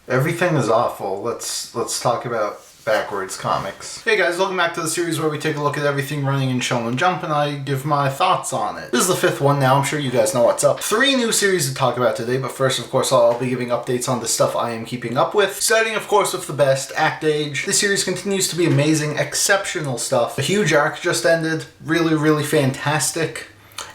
Everything is awful. Let's talk about backwards comics. Hey guys, welcome back to the series where we take a look at everything running in Shonen Jump and I give my thoughts on it. This is the fifth one now, I'm sure you guys know what's up. 3 new series to talk about today, but first of course I'll be giving updates on the stuff I am keeping up with. Starting of course with the best, Act Age. This series continues to be amazing, exceptional stuff. A huge arc just ended, really fantastic.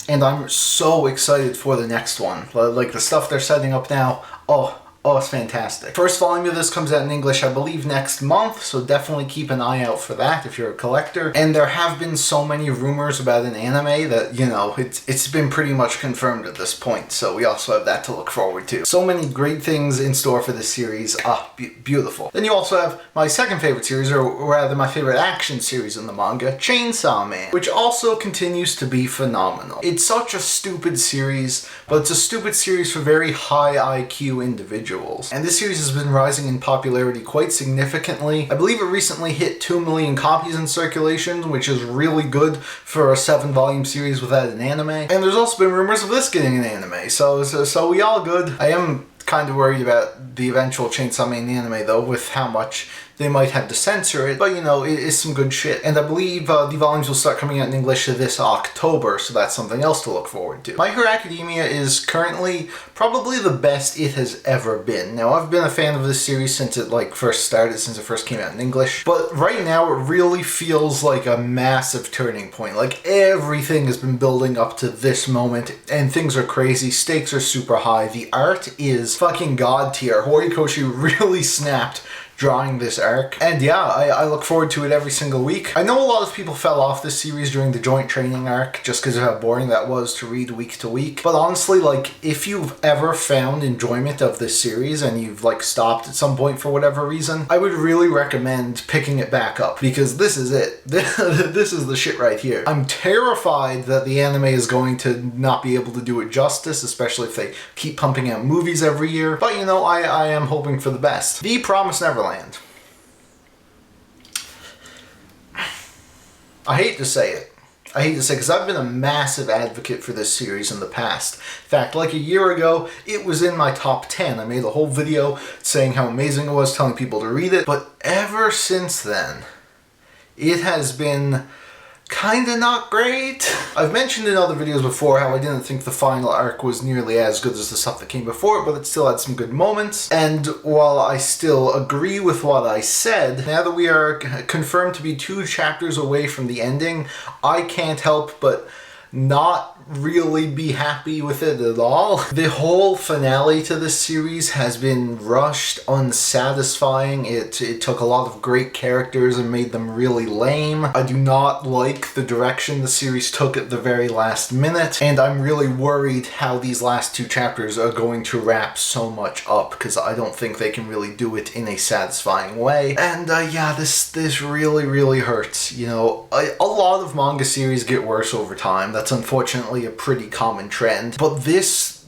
And I'm so excited for the next one. Like the stuff they're setting up now, oh, it's fantastic. First volume of this comes out in English, I believe, next month, so definitely keep an eye out for that if you're a collector. And there have been so many rumors about an anime that, you know, it's been pretty much confirmed at this point, so we also have that to look forward to. So many great things in store for this series. Beautiful. Then you also have my second favorite series, or rather my favorite action series in the manga, Chainsaw Man, which also continues to be phenomenal. It's such a stupid series, but it's a stupid series for very high IQ individuals. And this series has been rising in popularity quite significantly. I believe it recently hit 2 million copies in circulation, which is really good for a 7-volume series without an anime. And there's also been rumors of this getting an anime, so we all good. I am kind of worried about the eventual Chainsaw Man anime though, with how much they might have to censor it, but you know, it is some good shit. And I believe the volumes will start coming out in English this October, so that's something else to look forward to. My Hera Academia is currently probably the best it has ever been. Now, I've been a fan of this series since it first started, since it first came out in English, but right now it really feels like a massive turning point. Like, everything has been building up to this moment, and things are crazy, stakes are super high, the art is fucking god tier. Horikoshi really snapped drawing this arc. And yeah, I look forward to it every single week. I know a lot of people fell off this series during the joint training arc just because of how boring that was to read week to week. But honestly, if you've ever found enjoyment of this series and you've stopped at some point for whatever reason, I would really recommend picking it back up because this is it. This is the shit right here. I'm terrified that the anime is going to not be able to do it justice, especially if they keep pumping out movies every year. But you know, I am hoping for the best. The Promised Neverland. I hate to say it. Because I've been a massive advocate for this series in the past. In fact, like a year ago, it was in my top 10. I made a whole video saying how amazing it was, telling people to read it. But ever since then, it has been kinda not great. I've mentioned in other videos before how I didn't think the final arc was nearly as good as the stuff that came before it, but it still had some good moments. And while I still agree with what I said, now that we are confirmed to be 2 chapters away from the ending, I can't help but not really be happy with it at all. The whole finale to this series has been rushed, unsatisfying. It took a lot of great characters and made them really lame. I do not like the direction the series took at the very last minute, and I'm really worried how these last 2 chapters are going to wrap so much up, because I don't think they can really do it in a satisfying way. And yeah, this really hurts. You know, a lot of manga series get worse over time. That's unfortunately a pretty common trend, but this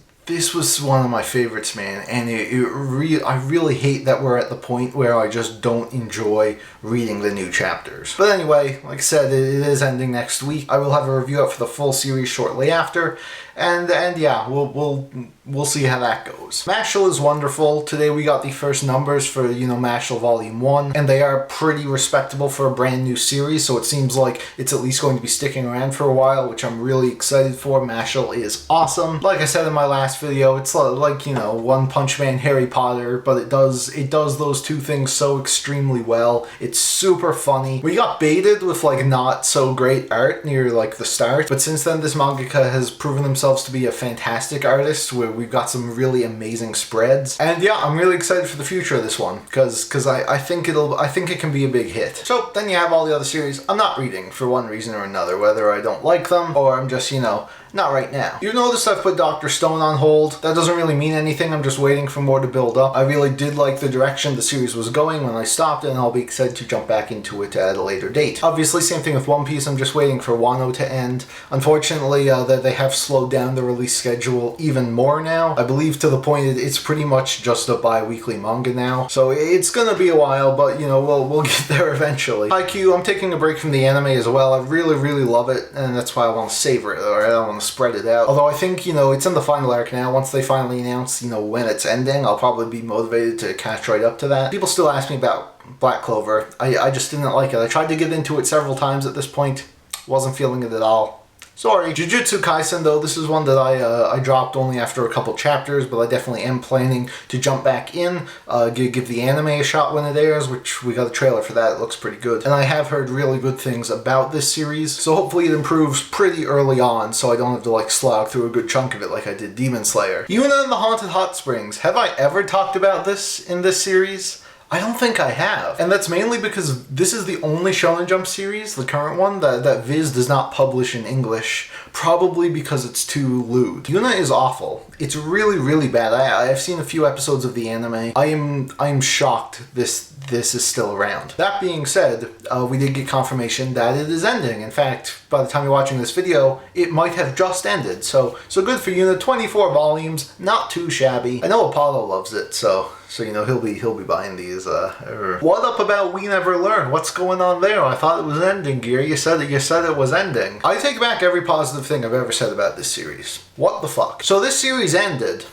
was one of my favorites, man, and I really hate that we're at the point where I just don't enjoy reading the new chapters. But anyway, like I said, it is ending next week. I will have a review up for the full series shortly after, and yeah, we'll see how that goes. Mashal is wonderful. Today we got the first numbers for, you know, Mashal Volume 1, and they are pretty respectable for a brand new series, so it seems like it's at least going to be sticking around for a while, which I'm really excited for. Mashal is awesome. Like I said in my last video, it's like, you know, One Punch Man, Harry Potter, but it does those 2 things so extremely well. It's super funny. We got baited with not so great art near the start, but since then this mangaka has proven themselves to be a fantastic artist, where we've got some really amazing spreads. And yeah, I'm really excited for the future of this one, because I think it can be a big hit. So then you have all the other series I'm not reading for one reason or another, whether I don't like them or I'm just, you know, not right now. You notice I've put Dr. Stone on hold. That doesn't really mean anything. I'm just waiting for more to build up. I really did like the direction the series was going when I stopped, and I'll be excited to jump back into it at a later date. Obviously, same thing with One Piece. I'm just waiting for Wano to end. Unfortunately, they have slowed down the release schedule even more now. I believe to the point it's pretty much just a bi-weekly manga now. So it's gonna be a while, but you know, we'll get there eventually. Haikyuu, I'm taking a break from the anime as well. I really love it, and that's why I want to savor it, or I don't want to spread it out. Although I think, it's in the final arc now. Once they finally announce, when it's ending, I'll probably be motivated to catch right up to that. People still ask me about Black Clover. I just didn't like it. I tried to get into it several times at this point. Wasn't feeling it at all. Sorry. JiuJitsu Kyson, though, this is one that I dropped only after a couple chapters, but I definitely am planning to jump back in, give the anime a shot when it airs, which we got a trailer for that. It looks pretty good. And I have heard really good things about this series, so hopefully it improves pretty early on, so I don't have to, slog through a good chunk of it like I did Demon Slayer. Yuna and the Haunted Hot Springs. Have I ever talked about this in this series? I don't think I have. And that's mainly because this is the only Shonen Jump series, the current one, that Viz does not publish in English, probably because it's too lewd. Yuna is awful. It's really, really bad. I've seen a few episodes of the anime. I am shocked this is still around. That being said, we did get confirmation that it is ending. In fact, by the time you're watching this video, it might have just ended. So good for Yuna. 24 volumes, not too shabby. I know Apollo loves it, so he'll be buying these. What up about We Never Learn? What's going on there? I thought it was ending, Gear. You said it was ending. I take back every positive thing I've ever said about this series. What the fuck? So this series ended,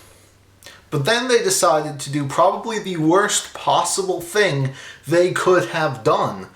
but then they decided to do probably the worst possible thing they could have done.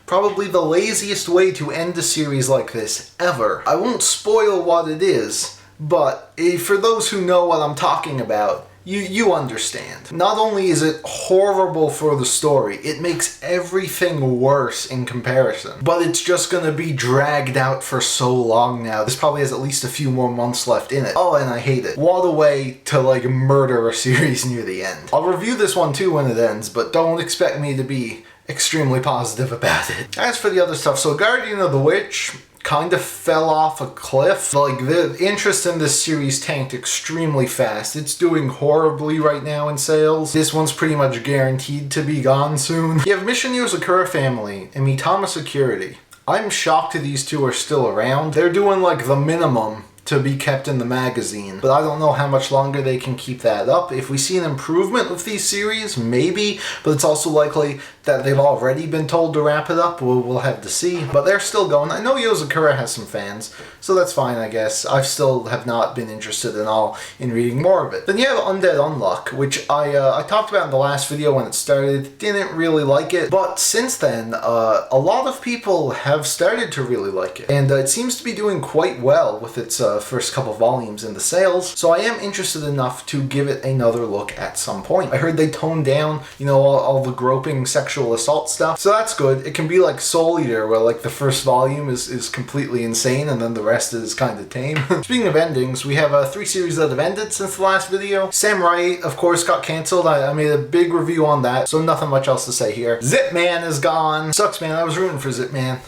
Probably the laziest way to end a series like this ever. I won't spoil what it is, but for those who know what I'm talking about, you understand. Not only is it horrible for the story, it makes everything worse in comparison. But it's just gonna be dragged out for so long now. This probably has at least a few more months left in it. Oh, and I hate it. What a way to murder a series near the end. I'll review this one too when it ends, but don't expect me to be extremely positive about it. As for the other stuff, so Guardian of the Witch kind of fell off a cliff. The interest in this series tanked extremely fast. It's doing horribly right now in sales. This one's pretty much guaranteed to be gone soon. You have Mission Yozakura Family and Mitama Security. I'm shocked these two are still around. They're doing the minimum to be kept in the magazine, but I don't know how much longer they can keep that up. If we see an improvement with these series, maybe, but it's also likely that they've already been told to wrap it up. We'll have to see, but they're still going. I know Yozakura has some fans, so that's fine, I guess. I still have not been interested at all in reading more of it. Then you have Undead Unluck, which I talked about in the last video when it started. Didn't really like it, but since then, a lot of people have started to really like it, and it seems to be doing quite well with its first couple volumes in the sales, so I am interested enough to give it another look at some point. I heard they toned down, all the groping sexual assault stuff, so that's good. It can be like Soul Eater, where the first volume is completely insane and then the rest is kind of tame. Speaking of endings, we have 3 series that have ended since the last video. Samurai 8, of course, got cancelled. I made a big review on that, so nothing much else to say here. Zipman is gone. Sucks, man. I was rooting for Zipman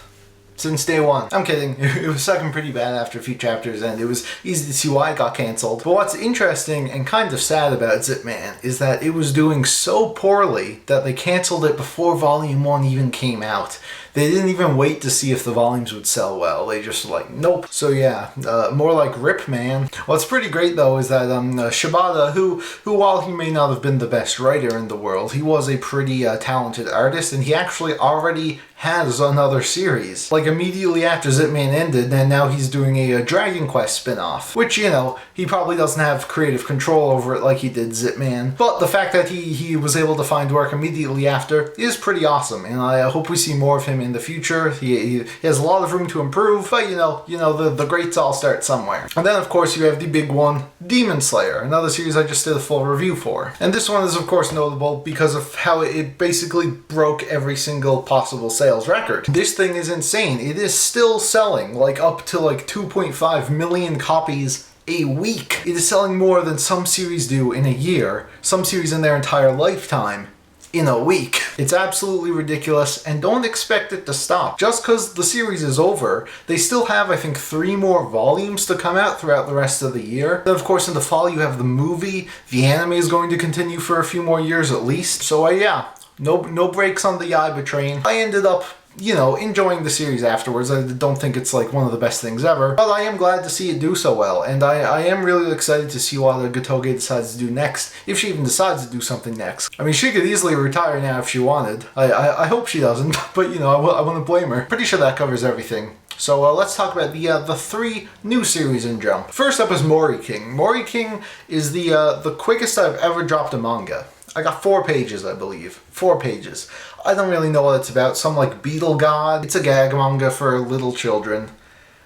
since day one. I'm kidding. It was sucking pretty bad after a few chapters, and it was easy to see why it got cancelled. But what's interesting and kind of sad about Zipman is that it was doing so poorly that they cancelled it before Volume 1 even came out. They didn't even wait to see if the volumes would sell well. They just nope. So yeah, more like Rip Man. What's pretty great though is that Shibata, who while he may not have been the best writer in the world, he was a pretty talented artist, and he actually already has another series. Immediately after Zipman ended, and now he's doing a Dragon Quest spin-off, which, he probably doesn't have creative control over it like he did Zipman. But the fact that he was able to find work immediately after is pretty awesome, and I hope we see more of him in the future. He has a lot of room to improve, but the greats all start somewhere. And then of course you have the big one, Demon Slayer, another series I just did a full review for. And this one is of course notable because of how it basically broke every single possible sales record. This thing is insane. It is still selling up to 2.5 million copies a week. It is selling more than some series do in a year, some series in their entire lifetime in a week. It's absolutely ridiculous, and don't expect it to stop. Just because the series is over, they still have, I think, 3 more volumes to come out throughout the rest of the year. Then, of course, in the fall, you have the movie. The anime is going to continue for a few more years at least. So, yeah, no brakes on the Yaiba train. I ended up enjoying the series afterwards. I don't think it's one of the best things ever, but I am glad to see it do so well, and I am really excited to see what Gotoge decides to do next, if she even decides to do something next. I mean, she could easily retire now if she wanted. I hope she doesn't, but I wouldn't blame her. Pretty sure that covers everything. So let's talk about the 3 new series in Jump. First up is Mori King. Mori King is the quickest I've ever dropped a manga. I got 4 pages, I believe. 4 pages. I don't really know what it's about. Some like beetle god. It's a gag manga for little children.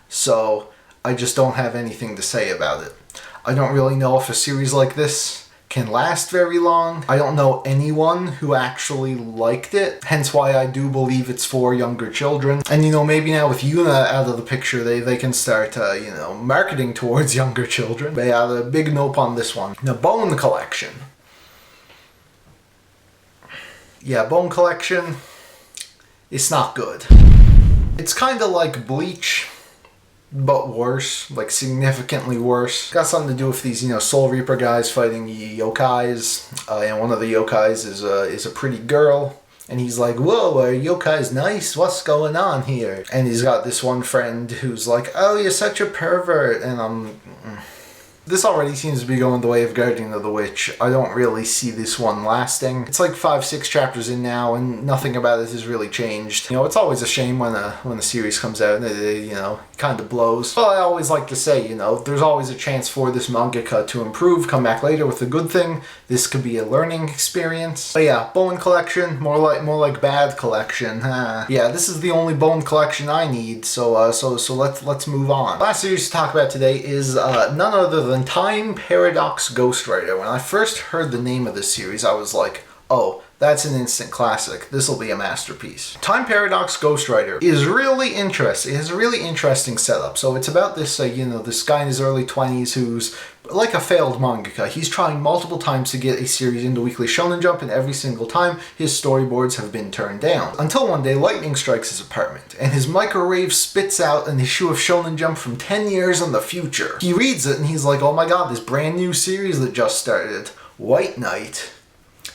So I just don't have anything to say about it. I don't really know if a series like this can last very long. I don't know anyone who actually liked it, hence why I do believe it's for younger children. And you know, maybe now with Yuna out of the picture, they can start, you know, marketing towards younger children. But yeah, the big nope on this one. The Bone Collection. Yeah, Bone Collection, it's not good. It's kind of like Bleach, but worse, like significantly worse. Got something to do with these, you know, Soul Reaper guys fighting yokais, and one of the yokais is a pretty girl, and he's like, "Whoa, are yokais nice? What's going on here?" And he's got this one friend who's like, "Oh, you're such a pervert," and this already seems to be going the way of Guardian of the Witch. I don't really see this one lasting. It's like 5-6 chapters in now, and nothing about it has really changed. You know, it's always a shame when a series comes out and it, you know, kind of blows. But I always like to say, you know, there's always a chance for this mangaka to improve, come back later with a good thing. This could be a learning experience. But yeah, Bone Collection, more like Bad Collection. Yeah, this is the only Bone Collection I need. So let's move on. Last series to talk about today is none other than Time Paradox Ghostwriter. When I first heard the name of this series, I was like, oh, that's an instant classic. This will be a masterpiece. Time Paradox Ghostwriter is really interesting. It has a really interesting setup. So it's about this, you know, this guy in his early 20s who's like a failed mangaka. He's trying multiple times to get a series into Weekly Shonen Jump, and every single time his storyboards have been turned down. Until one day, lightning strikes his apartment, and his microwave spits out an issue of Shonen Jump from 10 years in the future. He reads it, and he's like, oh my god, this brand new series that just started. White Knight.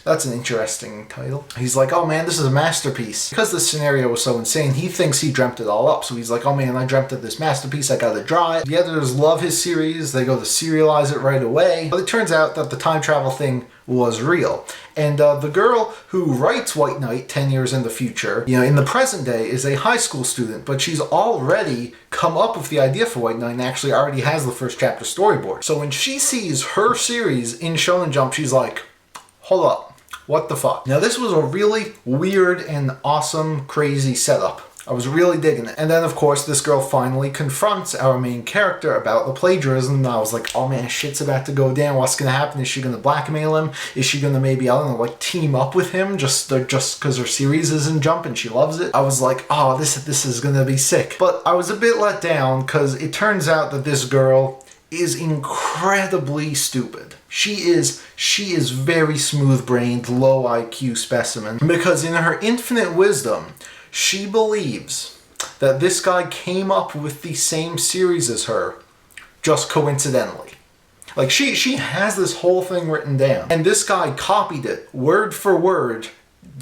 That's an interesting title. He's like, oh man, this is a masterpiece. Because this scenario was so insane, he thinks he dreamt it all up. So he's like, oh man, I dreamt of this masterpiece, I gotta draw it. The editors love his series, they go to serialize it right away. But it turns out that the time travel thing was real. And the girl who writes White Knight 10 years in the future, you know, in the present day, is a high school student, but she's already come up with the idea for White Knight and actually already has the first chapter storyboard. So when she sees her series in Shonen Jump, she's like, hold up. What the fuck? Now this was a really weird and awesome, crazy setup. I was really digging it. And then of course this girl finally confronts our main character about the plagiarism, and I was like, oh man, shit's about to go down. What's gonna happen? Is she gonna blackmail him? Is she gonna maybe, I don't know, like team up with him just because her series is in Jump and she loves it? I was like, oh, this is gonna be sick. But I was a bit let down because it turns out that this girl is incredibly stupid. She is very smooth-brained, low IQ specimen, because in her infinite wisdom, she believes that this guy came up with the same series as her, just coincidentally. Like, she has this whole thing written down, and this guy copied it, word for word,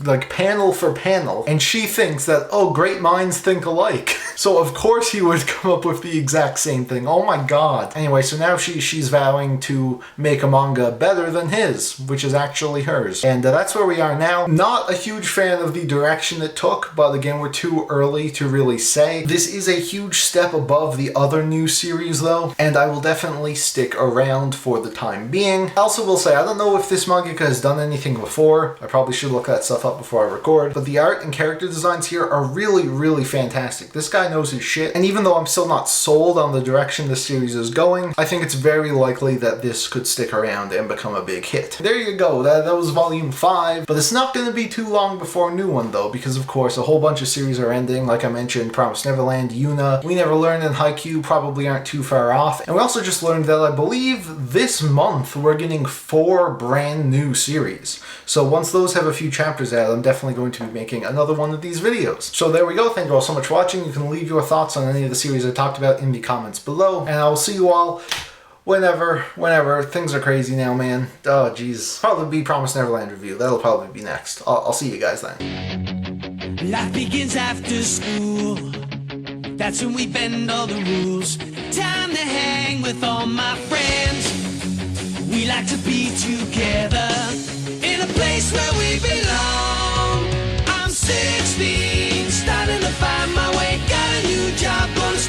like panel for panel, and she thinks that, oh, great minds think alike. So of course he would come up with the exact same thing. Oh my god. Anyway, so now she's vowing to make a manga better than his, which is actually hers. And that's where we are now. Not a huge fan of the direction it took, but again, we're too early to really say. This is a huge step above the other new series though, and I will definitely stick around for the time being. I also will say, I don't know if this mangaka has done anything before. I probably should look that stuff up before I record, but the art and character designs here are really, really fantastic. This guy knows his shit, and even though I'm still not sold on the direction this series is going, I think it's very likely that this could stick around and become a big hit. There you go, that was volume 5, but it's not going to be too long before a new one though, because of course a whole bunch of series are ending. Like I mentioned, Promised Neverland, Yuna, We Never Learned, and Haikyuu probably aren't too far off, and we also just learned that I believe this month we're getting 4 brand new series. So once those have a few chapters out, I'm definitely going to be making another one of these videos. So there we go. Thank you all so much for watching. You can leave your thoughts on any of the series I talked about in the comments below, and I will see you all whenever. Things are crazy now, man. Oh, jeez. Probably be Promised Neverland review. That'll probably be next. I'll see you guys then. Life begins after school. That's when we bend all the rules. Time to hang with all my friends. We like to be together in a place where we belong.